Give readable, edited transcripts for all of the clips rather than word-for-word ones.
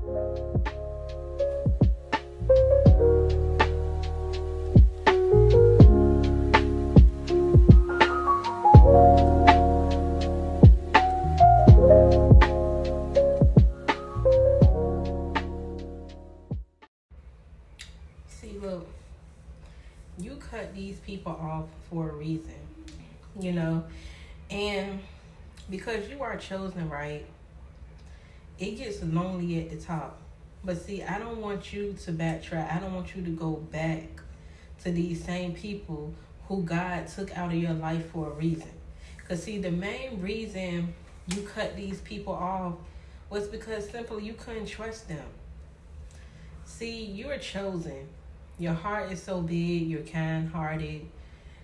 See, look, you cut these people off for a reason, you know, and because you are chosen, right, it gets lonely at the top. But see, I don't want you to backtrack. I don't want you to go back to these same people who God took out of your life for a reason. Because, see, the main reason you cut these people off was because simply you couldn't trust them. See, you are chosen. Your heart is so big, you're kind hearted.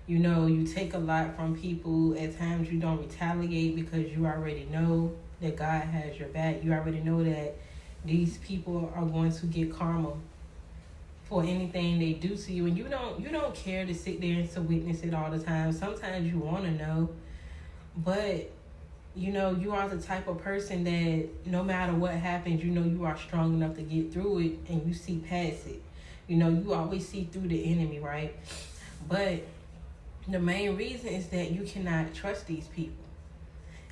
You know, you take a lot from people. At times, you don't retaliate because you already know that God has your back. You already know that these people are going to get karma for anything they do to you, and you don't care to sit there and to witness it all the time. Sometimes you want to know, but you know you are the type of person that no matter what happens, you know you are strong enough to get through it, and you see past it. You know, you always see through the enemy, right? But the main reason is that you cannot trust these people.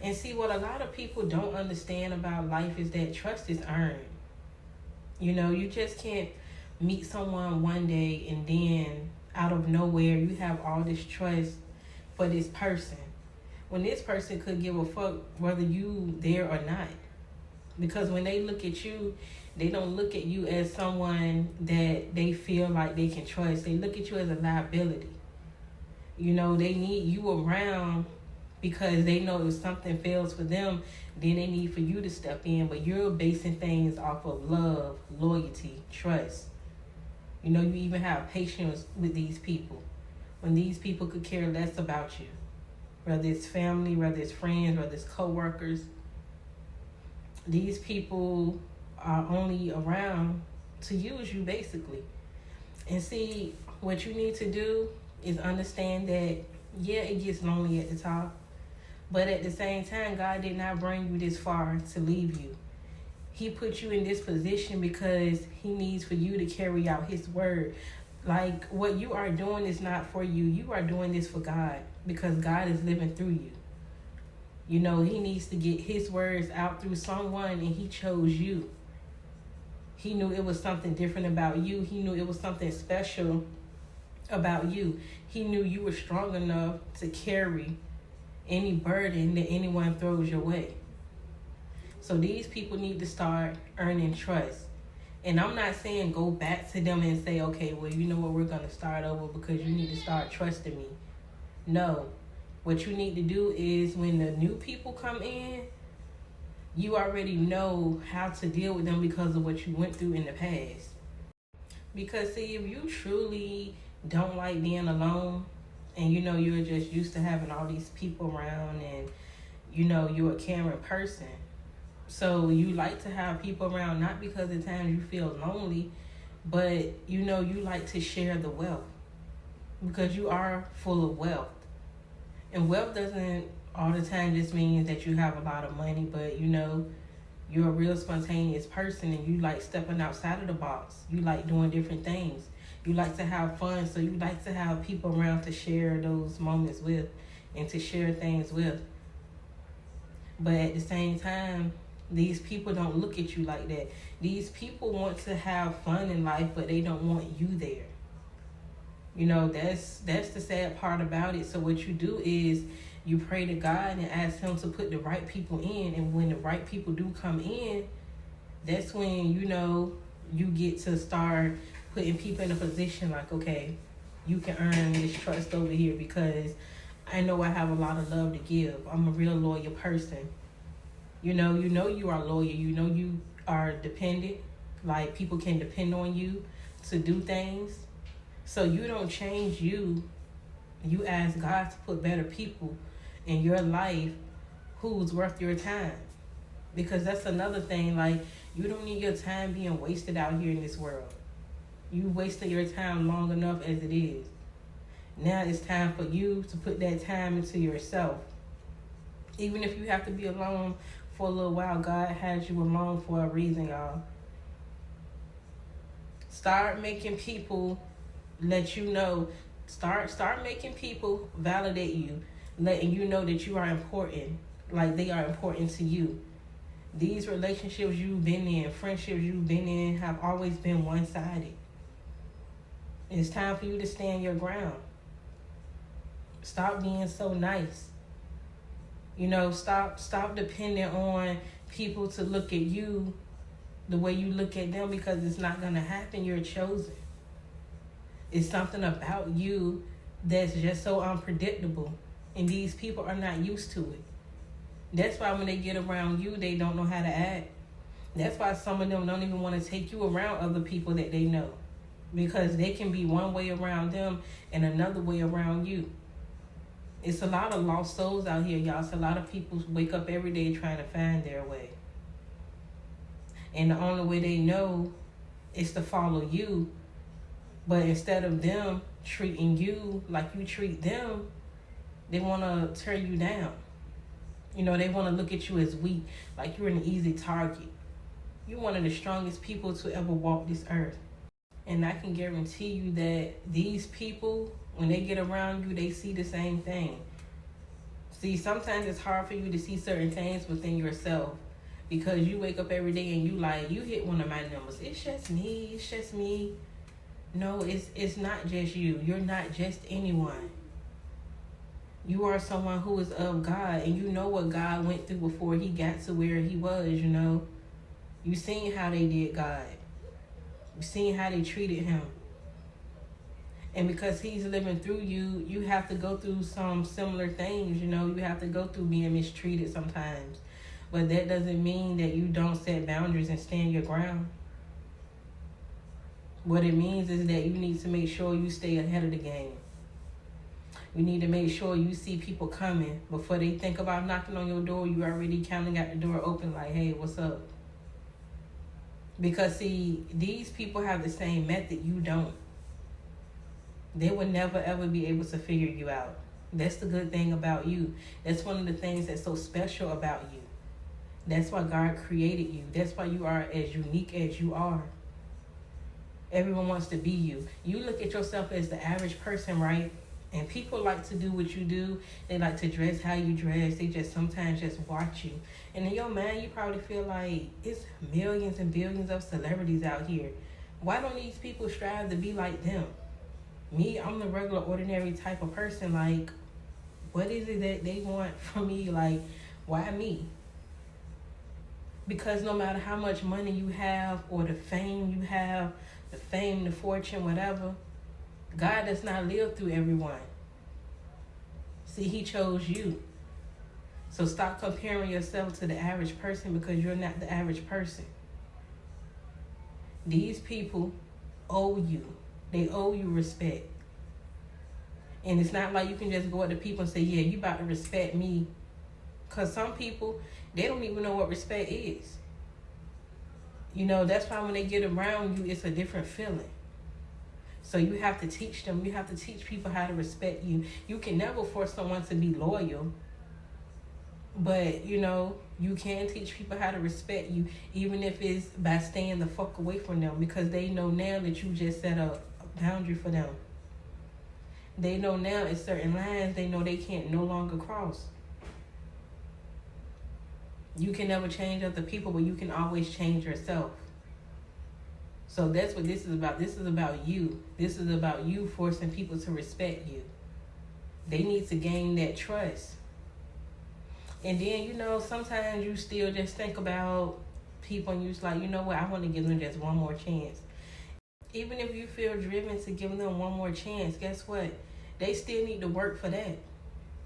And see, what a lot of people don't understand about life is that trust is earned. You know, you just can't meet someone one day and then out of nowhere you have all this trust for this person, when this person could give a fuck whether you there or not. Because when they look at you, they don't look at you as someone that they feel like they can trust. They look at you as a liability. You know, they need you around because they know if something fails for them, then they need for you to step in. But you're basing things off of love, loyalty, trust. You know, you even have patience with these people when these people could care less about you. Whether it's family, whether it's friends, whether it's co-workers. These people are only around to use you, basically. And see, what you need to do is understand that, yeah, it gets lonely at the top. But at the same time, God did not bring you this far to leave you. He put you in this position because he needs for you to carry out his word. Like, what you are doing is not for you. You are doing this for God because God is living through you. You know, he needs to get his words out through someone, and he chose you. He knew it was something different about you. He knew it was something special about you. He knew you were strong enough to carry any burden that anyone throws your way. So these people need to start earning trust. And I'm not saying go back to them and say, okay, well, you know what, we're going to start over because you need to start trusting me. No. What you need to do is when the new people come in, you already know how to deal with them because of what you went through in the past. Because, see, if you truly don't like being alone and, you know, you're just used to having all these people around and, you know, you're a caring person. So you like to have people around, not because at times you feel lonely, but, you know, you like to share the wealth because you are full of wealth. And wealth doesn't all the time just means that you have a lot of money, but, you know, you're a real spontaneous person and you like stepping outside of the box. You like doing different things. You like to have fun, so you like to have people around to share those moments with and to share things with. But at the same time, these people don't look at you like that. These people want to have fun in life, but they don't want you there. You know, that's the sad part about it. So what you do is you pray to God and ask him to put the right people in. And when the right people do come in, that's when, you know, you get to start putting people in a position like, okay, you can earn this trust over here because I know I have a lot of love to give. I'm a real loyal person. You know you are loyal. You know you are dependent. Like, people can depend on you to do things. So you don't change you. You ask God to put better people in your life who's worth your time. Because that's another thing. Like, you don't need your time being wasted out here in this world. You wasted your time long enough as it is. Now it's time for you to put that time into yourself. Even if you have to be alone for a little while, God has you alone for a reason, y'all. Start making people let you know. Start making people validate you, letting you know that you are important, like they are important to you. These relationships you've been in, friendships you've been in, have always been one-sided. It's time for you to stand your ground. Stop being so nice. Stop depending on people to look at you the way you look at them, because it's not going to happen. You're chosen. It's something about you that's just so unpredictable, and these people are not used to it. That's why when they get around you, they don't know how to act. That's why some of them don't even want to take you around other people that they know, because they can be one way around them and another way around you. It's a lot of lost souls out here, y'all. It's a lot of people wake up every day trying to find their way. And the only way they know is to follow you. But instead of them treating you like you treat them, they want to tear you down. They want to look at you as weak, like you're an easy target. You're one of the strongest people to ever walk this earth. And I can guarantee you that these people, when they get around you, they see the same thing. See, sometimes it's hard for you to see certain things within yourself, because you wake up every day and you hit one of my numbers. It's just me. No, it's not just you. You're not just anyone. You are someone who is of God, and you know what God went through before he got to where he was, You seen how they did God. You seen how they treated him. And because he's living through you, you have to go through some similar things, You have to go through being mistreated sometimes. But that doesn't mean that you don't set boundaries and stand your ground. What it means is that you need to make sure you stay ahead of the game. You need to make sure you see people coming. Before they think about knocking on your door, you already kind of got the door open like, hey, what's up? Because, see, these people have the same method. You don't. They will never, ever be able to figure you out. That's the good thing about you. That's one of the things that's so special about you. That's why God created you. That's why you are as unique as you are. Everyone wants to be you. You look at yourself as the average person, right? And people like to do what you do. They like to dress how you dress. They just sometimes just watch you. And in your mind, you probably feel like it's millions and billions of celebrities out here. Why don't these people strive to be like them? Me, I'm the regular, ordinary type of person. Like, what is it that they want from me? Like, why me? Because no matter how much money you have or the fame you have, the fortune, whatever, God does not live through everyone. See, he chose you. So stop comparing yourself to the average person, because you're not the average person. These people owe you. They owe you respect. And it's not like you can just go up to people and say, yeah, you about to respect me. Because some people, they don't even know what respect is. That's why when they get around you, it's a different feeling. So you have to teach them. You have to teach people how to respect you. You can never force someone to be loyal. But, you can teach people how to respect you, even if it's by staying the fuck away from them, because they know now that you just set a boundary for them. They know now it's certain lines they know they can't no longer cross. You can never change other people, but you can always change yourself. So that's what this is about. This is about you. This is about you forcing people to respect you. They need to gain that trust. And then, sometimes you still just think about people and you're just like, you know what, I want to give them just one more chance. Even if you feel driven to give them one more chance, guess what? They still need to work for that.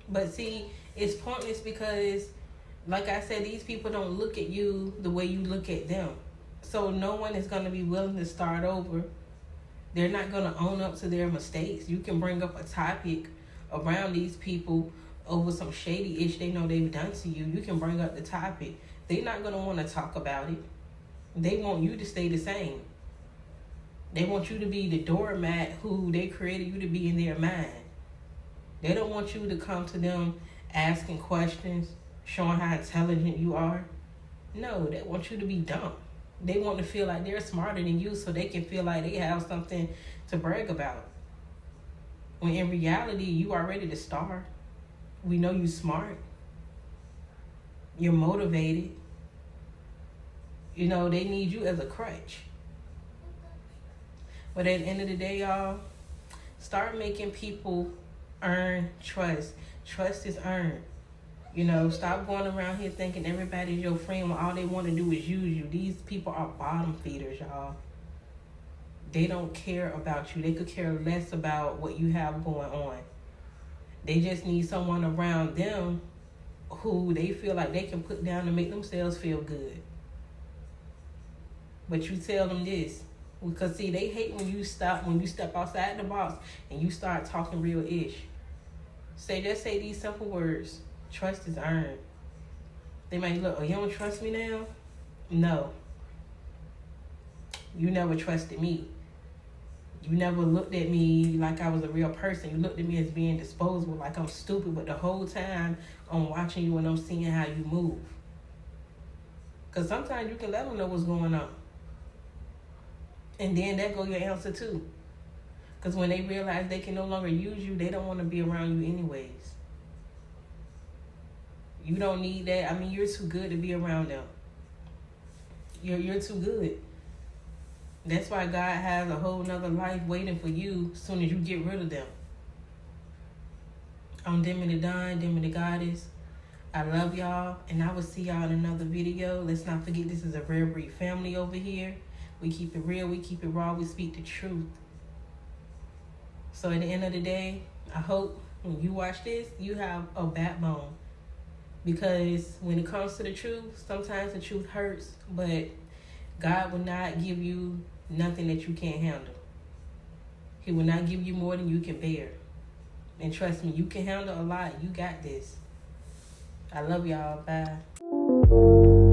But see, it's pointless because, like I said, these people don't look at you the way you look at them. So no one is going to be willing to start over. They're not going to own up to their mistakes. You can bring up a topic around these people over some shady-ish they know they've done to you. You can bring up the topic. They're not going to want to talk about it. They want you to stay the same. They want you to be the doormat who they created you to be in their mind. They don't want you to come to them asking questions, showing how intelligent you are. No, they want you to be dumb. They want to feel like they're smarter than you so they can feel like they have something to brag about. When in reality, you already the star. We know you smart. You're motivated. You know, they need you as a crutch. But at the end of the day, y'all, start making people earn trust. Trust is earned. You know, stop going around here thinking everybody's your friend when all they want to do is use you. These people are bottom feeders, y'all. They don't care about you. They could care less about what you have going on. They just need someone around them who they feel like they can put down to make themselves feel good. But you tell them this. Because see, they hate when you step outside the box and you start talking real ish. Just say these simple words. Trust is earned. They might look, oh, you don't trust me now? No. You never trusted me. You never looked at me like I was a real person. You looked at me as being disposable, like I'm stupid. But the whole time I'm watching you and I'm seeing how you move. Because sometimes you can let them know what's going on. And then that go your answer too. Because when they realize they can no longer use you, they don't want to be around you anyways. You don't need that. I mean, you're too good to be around them. You're too good. That's why God has a whole nother life waiting for you as soon as you get rid of them. I'm Demi the Don, Demi the Goddess. I love y'all, and I will see y'all in another video. Let's not forget this is a Rare Breed family over here. We keep it real, we keep it raw, we speak the truth. So at the end of the day, I hope when you watch this, you have a backbone. Because when it comes to the truth, sometimes the truth hurts, but God will not give you nothing that you can't handle. He will not give you more than you can bear. And trust me, you can handle a lot. You got this. I love y'all. Bye.